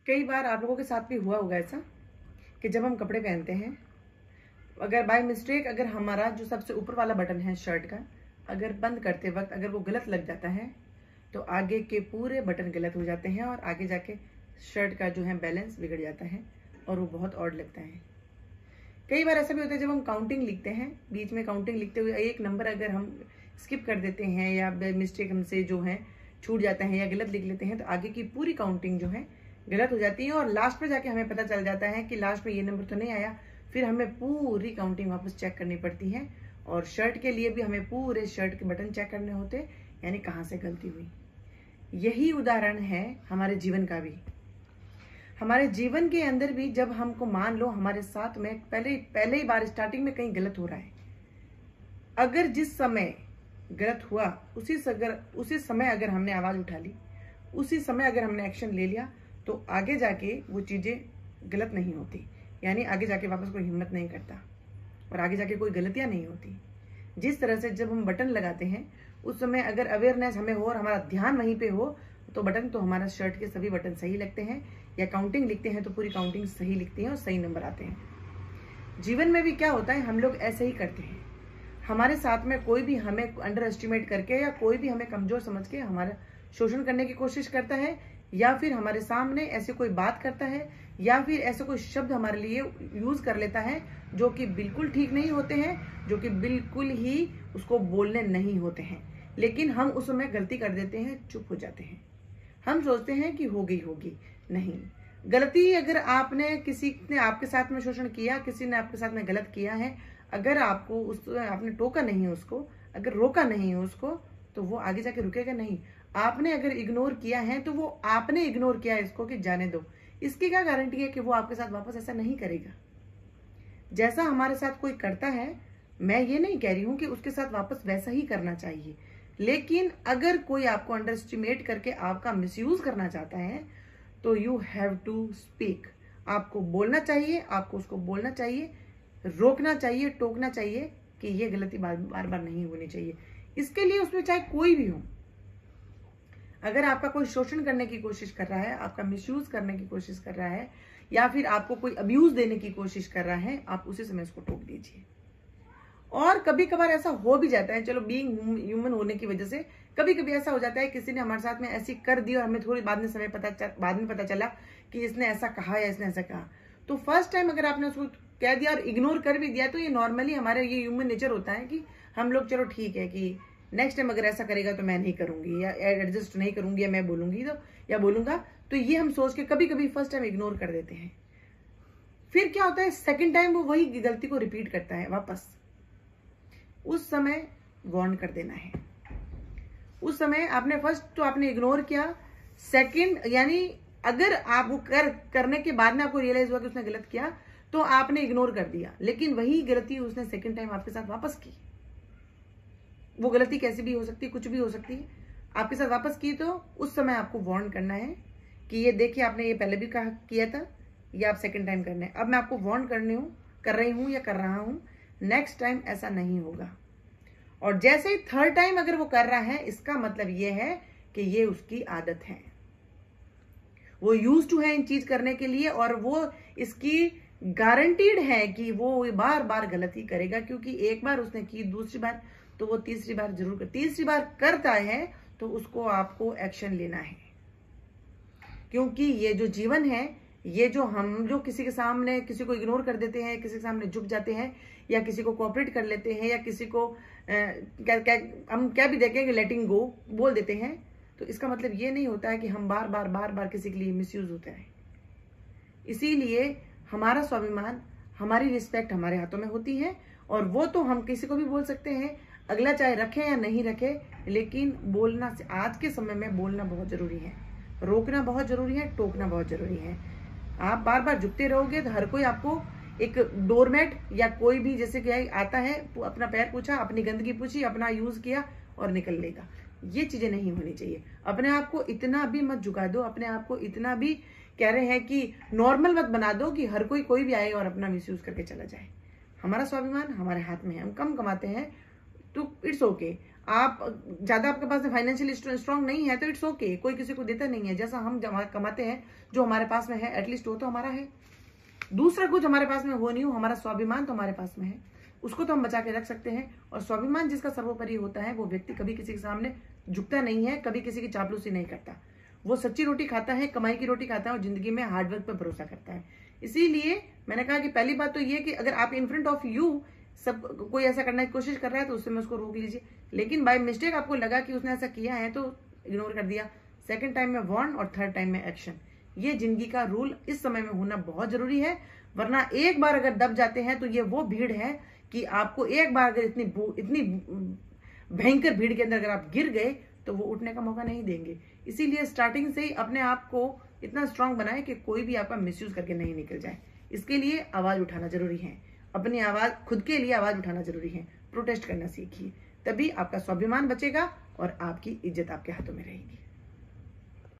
कई बार आप लोगों के साथ भी हुआ होगा ऐसा कि जब हम कपड़े पहनते हैं, अगर बाय मिस्टेक अगर हमारा जो सबसे ऊपर वाला बटन है शर्ट का, अगर बंद करते वक्त अगर वो गलत लग जाता है तो आगे के पूरे बटन गलत हो जाते हैं और आगे जाके शर्ट का जो है बैलेंस बिगड़ जाता है और वो बहुत ऑड लगता है। कई बार ऐसा भी होता है जब हम काउंटिंग लिखते हैं, बीच में काउंटिंग लिखते हुए एक नंबर अगर हम स्किप कर देते हैं या बाय मिस्टेक हमसे जो है छूट जाता है या गलत लिख लेते हैं तो आगे की पूरी काउंटिंग जो है गलत हो जाती है और लास्ट में जाके हमें पता चल जाता है कि लास्ट में ये नंबर तो नहीं आया। फिर हमें पूरी काउंटिंग वापस चेक करनी पड़ती है और शर्ट के लिए भी हमें पूरे शर्ट के बटन चेक करने होते, यानी कहाँ से गलती हुई। यही उदाहरण है हमारे जीवन का भी। हमारे जीवन के अंदर भी जब हमको मान लो हमारे साथ में पहले ही बार स्टार्टिंग में कहीं गलत हो रहा है, अगर जिस समय गलत हुआ उसी समय अगर हमने आवाज उठा ली, उसी समय अगर हमने एक्शन ले लिया तो आगे जाके वो चीजें गलत नहीं होती, यानी आगे जाके वापस कोई हिम्मत नहीं करता और आगे जाके कोई गलतियां नहीं होती। जिस तरह से जब हम बटन लगाते हैं उस समय अगर अवेयरनेस हमें हो और हमारा ध्यान वहीं पे हो तो बटन तो हमारा शर्ट के सभी बटन सही लगते हैं, या काउंटिंग लिखते हैं तो पूरी काउंटिंग सही लिखती है और सही नंबर आते हैं। जीवन में भी क्या होता है, हम लोग ऐसे ही करते हैं। हमारे साथ में कोई भी हमें अंडर एस्टिमेट करके या कोई भी हमें कमजोर समझ के हमारा शोषण करने की कोशिश करता है, या फिर हमारे सामने ऐसी कोई बात करता है, या फिर ऐसे कोई शब्द हमारे लिए यूज कर लेता है जो कि बिल्कुल ठीक नहीं होते हैं, जो कि बिल्कुल ही उसको बोलने नहीं होते हैं, लेकिन हम उस समय गलती कर देते हैं, चुप हो जाते हैं। हम सोचते हैं कि हो गई नहीं। गलती अगर किसी ने आपके साथ में शोषण किया, किसी ने आपके साथ में गलत किया है, अगर आपने टोका नहीं उसको, अगर रोका नहीं उसको, तो वो आगे जाके रुकेगा नहीं। आपने अगर इग्नोर किया है तो वो आपने इग्नोर किया इसको कि जाने दो, इसकी क्या गारंटी है कि वो आपके साथ वापस ऐसा नहीं करेगा। जैसा हमारे साथ कोई करता है, मैं ये नहीं कह रही हूं कि उसके साथ वापस वैसा ही करना चाहिए, लेकिन अगर कोई आपको अंडर एस्टिमेट करके आपका मिसयूज करना चाहता है तो यू हैव टू स्पीक। आपको बोलना चाहिए, आपको उसको बोलना चाहिए, रोकना चाहिए, टोकना चाहिए कि ये गलती बार बार नहीं होनी चाहिए। इसके लिए उसमें चाहे कोई भी हो, अगर आपका कोई शोषण करने की कोशिश कर रहा है, आपका मिसयूज करने की कोशिश कर रहा है, या फिर आपको कोई अब्यूज देने की कोशिश कर रहा है, आप उसी समय उसको टोक दीजिए। और कभी कभार ऐसा हो भी जाता है, चलो बीइंग ह्यूमन होने की वजह से कभी कभी ऐसा हो जाता है किसी ने हमारे साथ में ऐसी कर दी और हमें थोड़ी बाद में पता चला कि इसने ऐसा कहा या इसने ऐसा कहा। तो फर्स्ट टाइम अगर आपने उसको कह दिया और इग्नोर कर भी दिया तो ये नॉर्मली हमारे ये ह्यूमन नेचर होता है कि हम लोग चलो ठीक है कि नेक्स्ट टाइम अगर ऐसा करेगा तो मैं नहीं करूंगी या एडजस्ट नहीं करूंगी या मैं बोलूंगी तो या बोलूंगा, तो ये हम सोच के कभी कभी फर्स्ट टाइम इग्नोर कर देते हैं। फिर क्या होता है, सेकंड टाइम वो वही गलती को रिपीट करता है वापस। उस समय वार्न कर देना है। उस समय आपने फर्स्ट तो आपने इग्नोर किया, सेकंड यानी अगर आप वो करने के बाद में आपको रियलाइज हुआ कि उसने गलत किया तो आपने इग्नोर कर दिया, लेकिन वही गलती उसने सेकंड टाइम आपके साथ वापस की। वो गलती कैसी भी हो सकती है, कुछ भी हो सकती है, आपके साथ वापस की तो उस समय आपको वार्न करना है कि ये देखिए आपने ये पहले भी किया था, ये आप सेकंड टाइम करना है। अब मैं आपको वार्न कर रही हूं या कर रहा हूं, नेक्स्ट टाइम ऐसा नहीं होगा। और जैसे ही थर्ड टाइम अगर वो कर रहा है, इसका मतलब ये है कि ये उसकी आदत है, वो यूज्ड टू है इन चीज करने के लिए, और वो इसकी गारंटीड है कि वो बार बार गलती करेगा, क्योंकि एक बार उसने की, दूसरी बार तो वो तीसरी बार जरूर तीसरी बार करता है तो उसको आपको एक्शन लेना है। क्योंकि ये जो जीवन है, ये जो किसी के सामने किसी को इग्नोर कर देते हैं, किसी के सामने झुक जाते हैं, या किसी को कोऑपरेट कर लेते हैं, या किसी को हम क्या भी देखेंगे लेटिंग गो बोल देते हैं, तो इसका मतलब ये नहीं होता है कि हम बार बार किसी के लिए मिसयूज होते हैं। इसीलिए हमारा स्वाभिमान, हमारी रिस्पेक्ट हमारे हाथों में होती है, और वो तो हम किसी को भी बोल सकते हैं, अगला चाहे रखे या नहीं रखे, लेकिन बोलना, आज के समय में बोलना बहुत जरूरी है, रोकना बहुत जरूरी है, टोकना बहुत जरूरी है। आप बार बार झुकते रहोगे तो हर कोई आपको एक डोरमेट या कोई भी जैसे कि आता है, अपना पैर पूछा, अपनी गंदगी पूछी, अपना यूज किया और निकल लेगा। ये चीजें नहीं होनी चाहिए। अपने आप को इतना भी मत झुका दो, अपने आप को इतना भी कह रहे हैं कि नॉर्मल मत बना दो कि हर कोई भी आए और अपना मिसयूज करके चला जाए। हमारा स्वाभिमान हमारे हाथ में है, हम कम कमाते हैं तो इट्स ओके। आप ज्यादा आपके पास फाइनेंशियली स्ट्रांग नहीं है तो इट्स ओके, कोई किसी को देता नहीं है। जैसा हम कमाते हैं, जो हमारे पास में है एटलीस्ट वो तो हमारा है। दूसरा कुछ हमारे पास में हो नहीं हो, हमारा स्वाभिमान तो हमारे पास में है, उसको तो हम बचा के रख सकते हैं। और स्वाभिमान जिसका सर्वोपरि होता है, वो व्यक्ति कभी किसी के सामने झुकता नहीं है, कभी किसी की चापलूसी नहीं करता। वो सच्ची रोटी खाता है, कमाई की रोटी खाता है और जिंदगी में हार्डवर्क पर भरोसा करता है। इसीलिए मैंने कहा कि पहली बात तो ये कि अगर आप इन फ्रंट ऑफ यू सब कोई ऐसा करने की कोशिश कर रहा है तो उससे में उसको रोक लीजिए। लेकिन बाय मिस्टेक आपको लगा कि उसने ऐसा किया है तो इग्नोर कर दिया। सेकंड टाइम में वार्न और थर्ड टाइम में एक्शन। ये जिंदगी का रूल इस समय में होना बहुत जरूरी है, वरना एक बार अगर दब जाते हैं तो ये वो भीड़ है कि आपको एक बार अगर इतनी भयंकर भीड़ के अंदर अगर आप गिर गए तो वो उठने का मौका नहीं देंगे। इसीलिए स्टार्टिंग से ही अपने आप को इतना स्ट्रांग बनाए कि कोई भी आपका मिसयूज करके नहीं निकल जाए। इसके लिए आवाज उठाना जरूरी है, अपनी आवाज, खुद के लिए आवाज उठाना जरूरी है। प्रोटेस्ट करना सीखिए, तभी आपका स्वाभिमान बचेगा और आपकी इज्जत आपके हाथों में रहेगी।